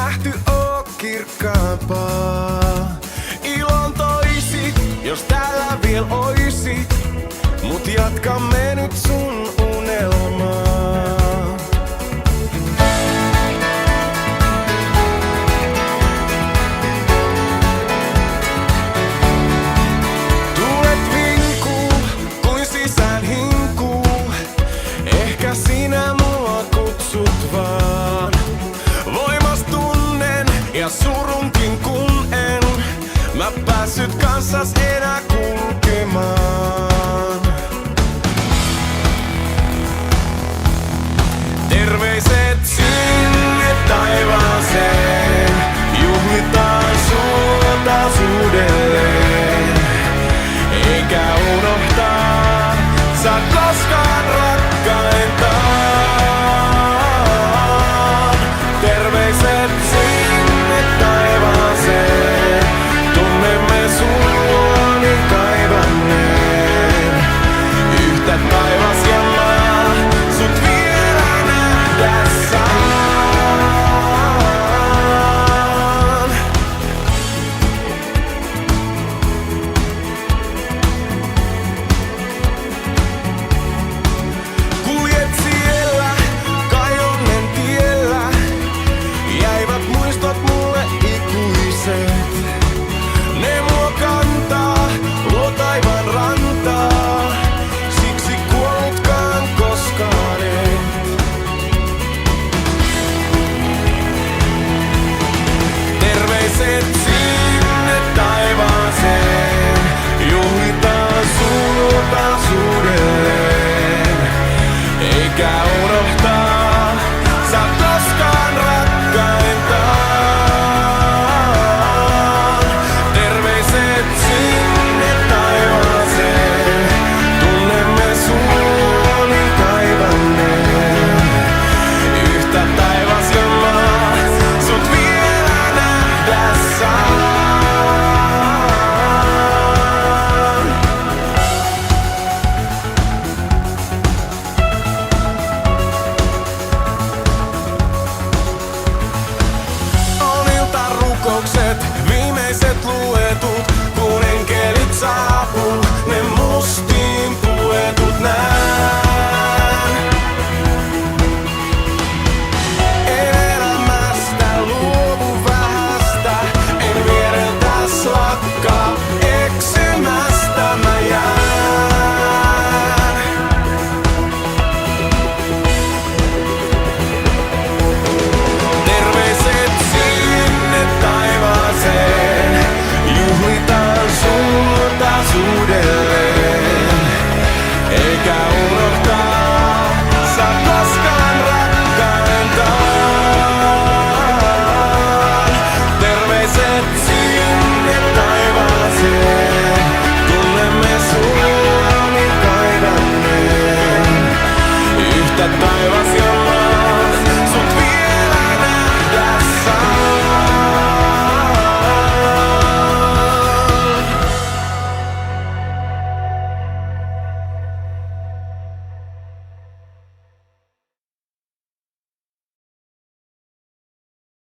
nähty oo kirkkaampaa. Ilon toisit, jos täällä viel oisit, mut jatkamme nyt sun unelmaa. Tulet vinkuu, kuin sisään hinkuu, ehkä sinä mua kutsut vaan. Voimas tunnen ja surunkin kun en mä päässyt kanssas enää kulkemaan. Terveiset sinne taivaaseen, juhlitaan sua taas uudelleen. Eikä unohtaa, saa koskaan rakastaa.